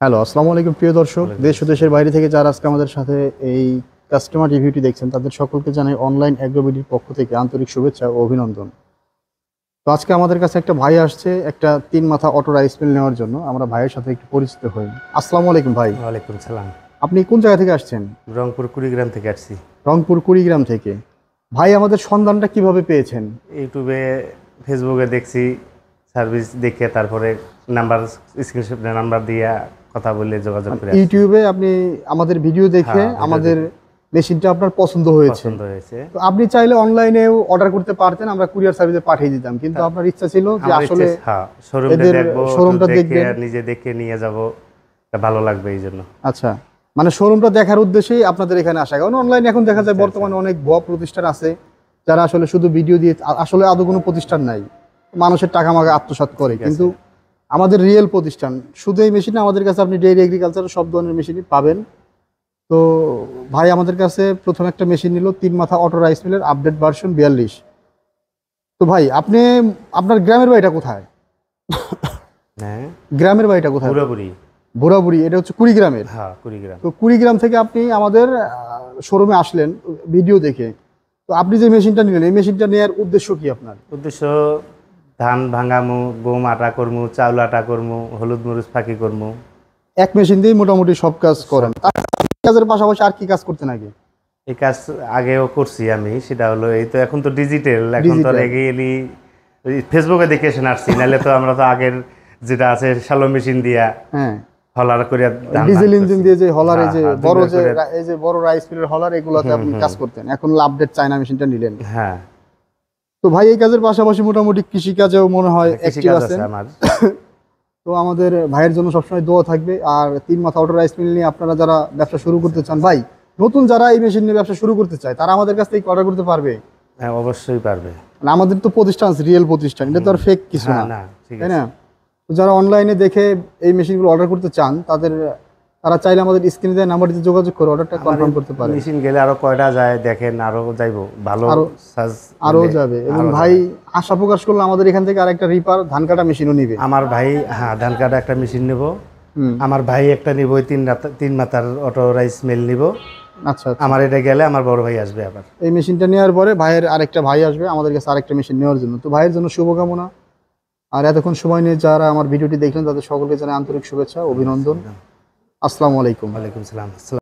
Hello, আসসালামু আলাইকুম প্রিয় দর্শক। দেশ ও দেশের বাইরে থেকে যারা আজকে আমাদের সাথে এই কাস্টমার রিভিউটি দেখছেন তাদের সকলকে জানাই অনলাইন অ্যাগ্রোবিডির পক্ষ থেকে আন্তরিক শুভেচ্ছা ও অভিনন্দন। তো আজকে আমাদের কাছে একটা ভাই আসছে একটা ৩ মাথা অটো রাইস মিল নেওয়ার জন্য। আমরা ভাইয়ের সাথে একটু পরিচিত হই। আসসালামু আলাইকুম ভাই। ওয়ালাইকুম সালাম। আপনি কোন জায়গা থেকে আসছেন? রংপুর কুড়িগ্রাম থেকে আসছি। রংপুর কুড়িগ্রাম থেকে। ভাই আমাদের সন্ধানটা কিভাবে পেয়েছেন? ইউটিউবে ফেসবুকে দেখছি, সার্ভিস দেখে তারপরে নাম্বার স্ক্রিনশট নাম্বার দিয়ে কথা বলে যোগাযোগ করে আসছি। ইউটিউবে আপনি আমাদের ভিডিও দেখে হ্যাঁ, আমাদের মেশিনটা আপনার পছন্দ হয়েছে। তো আপনি চাইলে অনলাইনেও অর্ডার করতে পারতেন, আমরা কুরিয়ার সার্ভিসে পাঠিয়ে দিতাম, কিন্তু আপনার ইচ্ছা ছিল যে আসলে শোরুমটা দেখে নিজে দেখে নিয়ে যাব, ভালো লাগবে এই জন্য। আচ্ছা, মানে শোরুমটা দেখার উদ্দেশ্যেই আপনাদের এখানে আসা। কারণ অনলাইনে এখন দেখা যায় বর্তমানে অনেক ভুয়া প্রতিষ্ঠান আছে যারা আসলে শুধু ভিডিও দিয়ে, আসলে আদৌ কোনো প্রতিষ্ঠান নাই, মানুষের টাকা মাগা আত্মসাৎ করে। কিন্তু আমাদের রিয়েল প্রতিষ্ঠান। শুধু এই মেশিনে আমাদের কাছে আপনি ডেইরি এগ্রিকালচার সব ধরনের মেশিনই পাবেন। তো ভাই আমাদের কাছে প্রথম একটা মেশিন নিল ৩ মাথা অটো রাইস মিলের আপডেট ভার্সন ৪২। তো ভাই আপনি আপনার গ্রামের বাড়িটা কোথায়? হ্যাঁ, গ্রামের বাড়িটা কোথায়? বুড়াবুড়ি। এটা হচ্ছে কুড়িগ্রামের। হ্যাঁ, কুড়িগ্রাম। তো কুড়িগ্রাম থেকে আপনি আমাদের শোরুমে আসলেন ভিডিও দেখে। তো আপনি যে মেশিনটা নিলেন, এই মেশিনটা নেওয়ার উদ্দেশ্য কি আপনার? উদ্দেশ্য ধান ভাঙামু, গম আটা করমু, চাউল আটা করমু, হলুদ মরিচ ফাঁকি করমু। এক মেশিন দিয়েই মোটামুটি সব কাজ করেন। কাজের পাশাপাশি আর কি কাজ করতেন আগে? এই কাজ আগেও করছি আমি, সেটা হলো এই তো এখন তো ডিজিটাল, এখন তো রেগুলারলি ফেসবুকে দেখে এসে আসছি, নাহলে তো আমরা তো আগের যেটা আছে শ্যালো মেশিন দিয়া, হ্যাঁ, হলার করে ডিজেল ইঞ্জিন দিয়ে যে হলার, এই যে বড় যে এই যে বড় রাইস মিলের হলার, এগুলাতে আপনি কাজ করতেন। এখন আপডেট চায়না মেশিনটা নিলেন। হ্যাঁ। তো ভাই এই কাজের পাশাপাশি মোটামুটি কৃষি কাজেও মনে হয় অ্যাক্টিভ আছেন। তো আমাদের ভাইয়ের জন্য সবসময় দোয়া থাকবে। আর ৩ মাথা অটো রাইস মিল নিয়ে আপনারা যারা ব্যবসা শুরু করতে চান, ভাই নতুন যারা এই মেশিন নিয়ে ব্যবসা শুরু করতে চায় তারা আমাদের কাছ থেকে অর্ডার করতে পারবে? হ্যাঁ, অবশ্যই পারবে। আমাদের তো প্রতিষ্ঠান রিয়েল প্রতিষ্ঠান, এটা তো আর ফেক কিছু না, তাই না? তো যারা অনলাইনে দেখে এই মেশিনগুলো অর্ডার করতে চান তারা চাইলে আমাদের স্ক্রিনে দেওয়া নাম্বারটিতে যোগাযোগ করে অর্ডারটা কনফার্ম করতে পারে। মেশিন গেলে আরো কয়টা যায় দেখেন, আরো যাইবো, ভালো আরো যাবে। এবং ভাই আশা প্রকাশ করলো আমাদের এখান থেকে আরেকটা রিপার ধান কাটা মেশিনও নিবে আমার ভাই। হ্যাঁ, ধান কাটা একটা মেশিন নেব আমার ভাই, একটা নিব ৩ মাথার অটো রাইস মিল নিব। আচ্ছা, আমার এটা গেলে আমার বড় ভাই আসবে আবার। এই মেশিনটা নেওয়ার পরে ভাইয়ের আরেকটা ভাই আসবে আমাদের কাছে আরেকটা মেশিন নেওয়ার জন্য। তো ভাইয়ের জন্য শুভকামনা। আর এতক্ষণ সময় নিয়ে যারা আমার ভিডিওটি দেখলেন তাদের সকলকে জানাই আন্তরিক শুভেচ্ছা, অভিনন্দন। আসসালামু আলাইকুম। ওয়ালাইকুম সালাম।